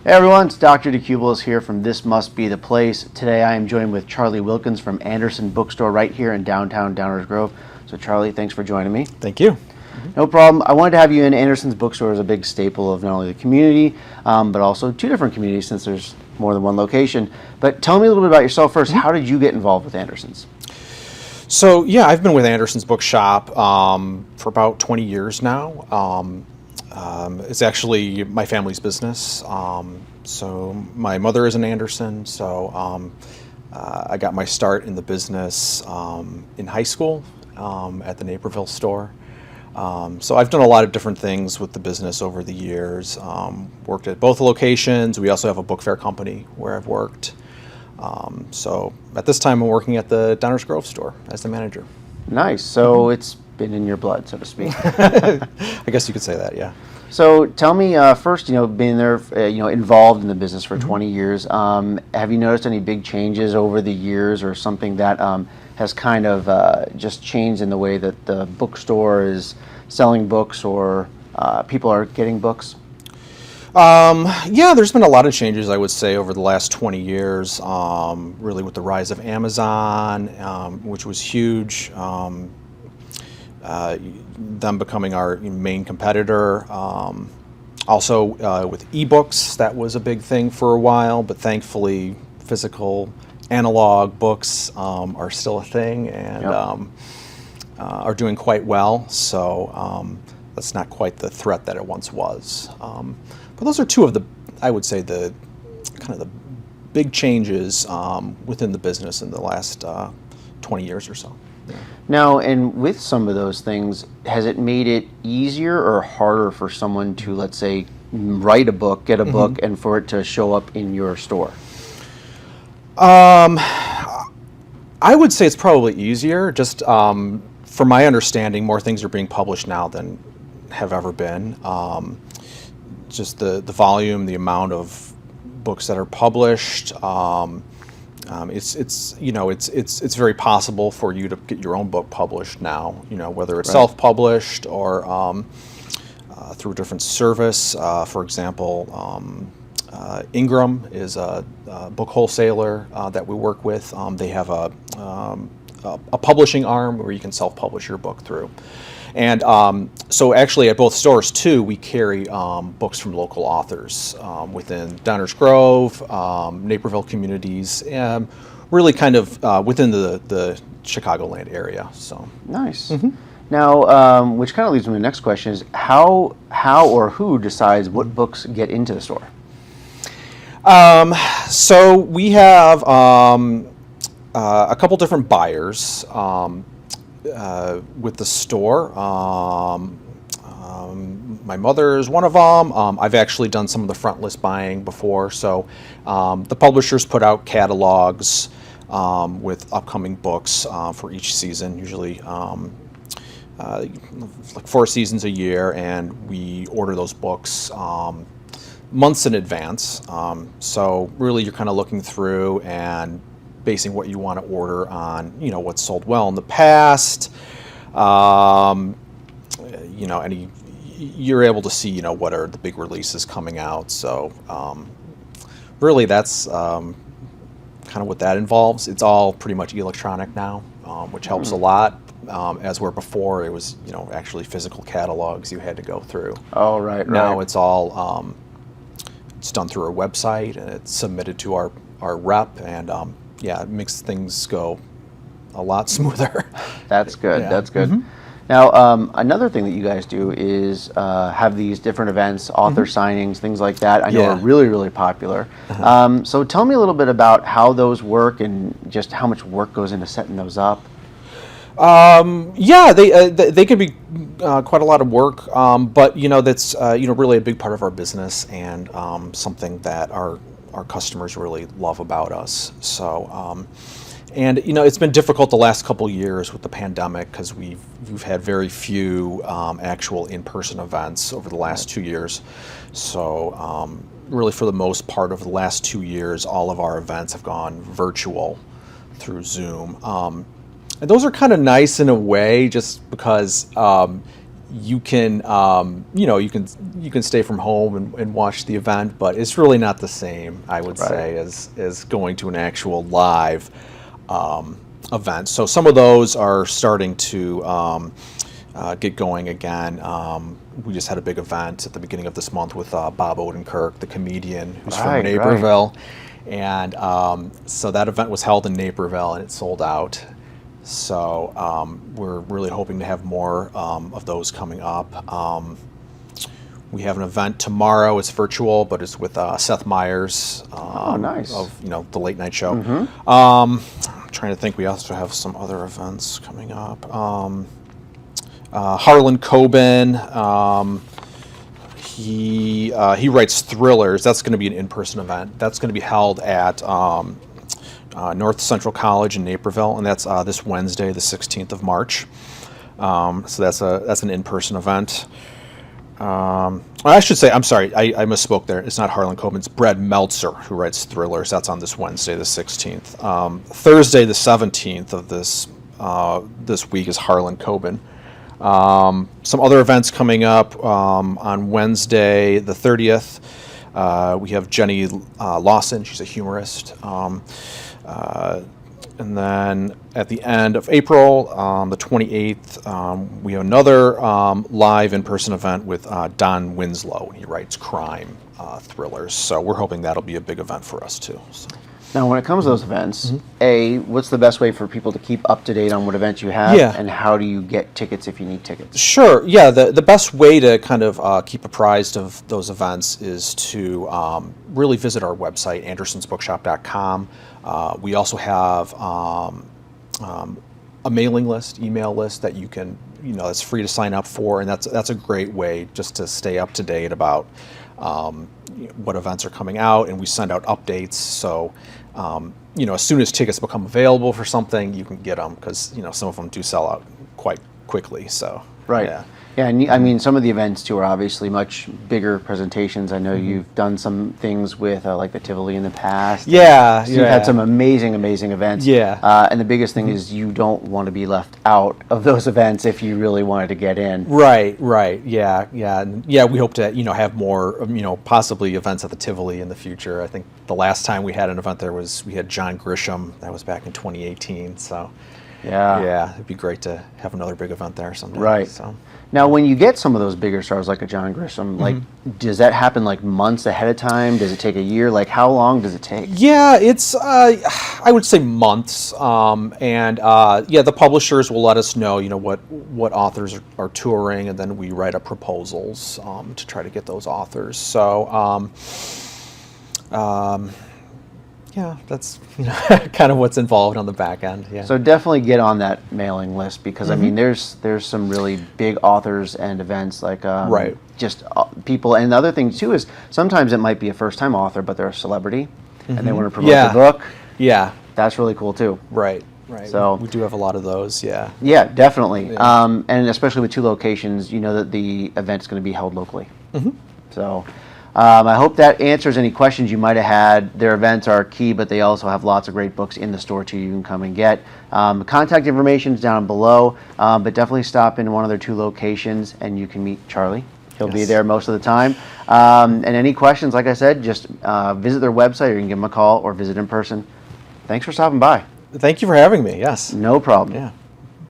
Hey everyone, it's Dr. DeCubellis here from This Must Be the Place. Today I am joined with Charlie Wilkins from Anderson Bookstore right here in downtown Downers Grove. So Charlie, thanks for joining me. Thank you. No problem. I wanted to have you in. Anderson's Bookstore is a big staple of not only the community, but also two different communities since there's more than one location. But tell me a little bit about yourself first. How did you get involved with Anderson's? So yeah, I've been with Anderson's Bookshop for about 20 years now. It's actually my family's business. So my mother is an Anderson, so I got my start in the business in high school at the Naperville store. So I've done a lot of different things with the business over the years. Worked at both locations. We also have a book fair company where I've worked. So at this time I'm working at the Downers Grove store as the manager. Nice. So it's been in your blood, so to speak. I guess you could say that, yeah. So tell me first, being there, involved in the business for 20 years, have you noticed any big changes over the years or something that has kind of just changed in the way that the bookstore is selling books or people are getting books? Yeah, there's been a lot of changes, I would say, over the last 20 years, really with the rise of Amazon, which was huge. Them becoming our main competitor. Also with ebooks, that was a big thing for a while, but thankfully physical analog books are still a thing and are doing quite well. So that's not quite the threat that it once was. But those are two of the, I would say, the kind of the big changes within the business in the last 20 years or so. Yeah. Now, and with some of those things, has it made it easier or harder for someone to, let's say, write a book, get a book, and for it to show up in your store? I would say it's probably easier. Just from my understanding, more things are being published now than have ever been. Just the volume, the amount of books that are published. It's very possible for you to get your own book published now, whether it's self-published or through a different service. For example, Ingram is a book wholesaler that we work with. They have a publishing arm where you can self-publish your book through. And so actually at both stores too, we carry books from local authors within Downers Grove, Naperville communities, really kind of within the Chicagoland area. So nice. Now, which kind of leads me to the next question is how or who decides what books get into the store? So we have a couple different buyers. With the store. My mother is one of them. I've actually done some of the front list buying before. So the publishers put out catalogs with upcoming books for each season, usually like 4 seasons a year, and we order those books months in advance. So really you're kind of looking through and basing what you want to order on, what's sold well in the past. You're able to see, what are the big releases coming out. So really that's kind of what that involves. It's all pretty much electronic now, which helps a lot. As where before it was, actually physical catalogs you had to go through. Oh, right. Now it's all, it's done through our website and it's submitted to our rep and, yeah, it makes things go a lot smoother. That's good. Yeah. That's good. Now, another thing that you guys do is have these different events, author signings, things like that. I know are really, really popular. So tell me a little bit about how those work and just how much work goes into setting those up. Yeah, they can be quite a lot of work, but that's really a big part of our business and something that our customers really love about us. So, and it's been difficult the last couple years with the pandemic because we've had very few actual in-person events over the last 2 years. So, really, for the most part of the last 2 years, all of our events have gone virtual through Zoom. And those are kind of nice in a way, just because you can you can stay from home and watch the event, but it's really not the same, I would say, as going to an actual live event. So some of those are starting to get going again. We just had a big event at the beginning of this month with Bob Odenkirk, the comedian who's from Naperville. And so that event was held in Naperville, and it sold out. So we're really hoping to have more of those coming up. We have an event tomorrow. It's virtual, but it's with Seth Meyers nice. of the Late Night Show. I'm trying to think. We also have some other events coming up. Harlan Coben. He writes thrillers. That's going to be an in-person event. That's going to be held at North Central College in Naperville, and that's this Wednesday, the 16th of March. So that's an in-person event. I should say, I'm sorry, I misspoke there. It's not Harlan Coben. It's Brad Meltzer who writes thrillers. That's on this Wednesday, the 16th. Thursday, the 17th of this week is Harlan Coben. Some other events coming up on Wednesday, the 30th. We have Jenny Lawson. She's a humorist. And then at the end of April, the 28th, we have another live in-person event with Don Winslow. He writes crime thrillers. So we're hoping that'll be a big event for us too. So. Now, when it comes to those events, what's the best way for people to keep up to date on what events you have? Yeah. And how do you get tickets if you need tickets? Sure. Yeah. The best way to kind of keep apprised of those events is to really visit our website, andersonsbookshop.com. We also have a mailing list, email list that you can, that's free to sign up for, and that's a great way just to stay up to date about what events are coming out, and we send out updates. So, as soon as tickets become available for something, you can get them because some of them do sell out quite quickly. So, right. Yeah, and I mean, some of the events too are obviously much bigger presentations. I know you've done some things with like the Tivoli in the past. Yeah, so you've had some amazing events. Yeah. And the biggest thing is you don't want to be left out of those events if you really wanted to get in. Right. Yeah. And we hope to have more possibly events at the Tivoli in the future. I think the last time we had an event there we had John Grisham. That was back in 2018. So. Yeah, it'd be great to have another big event there someday. Right. So. Now, when you get some of those bigger stars like a John Grisham, like, does that happen like months ahead of time? Does it take a year? Like, how long does it take? Yeah, it's I would say months. The publishers will let us know, what authors are touring, and then we write up proposals to try to get those authors. So. Yeah, that's kind of what's involved on the back end. Yeah. So definitely get on that mailing list because I mean, there's some really big authors and events like just people. And the other thing too is sometimes it might be a first-time author, but they're a celebrity and they want to promote the book. Yeah, that's really cool too. Right. So we do have a lot of those. Yeah. Yeah, definitely. Yeah. And especially with two locations, that the event's going to be held locally. So. I hope that answers any questions you might have had. Their events are key, but they also have lots of great books in the store too you can come and get. Contact information is down below, but definitely stop in one of their two locations and you can meet Charlie. He'll be there most of the time. And any questions, like I said, just visit their website or you can give them a call or visit in person. Thanks for stopping by. Thank you for having me. Yes. No problem. Yeah.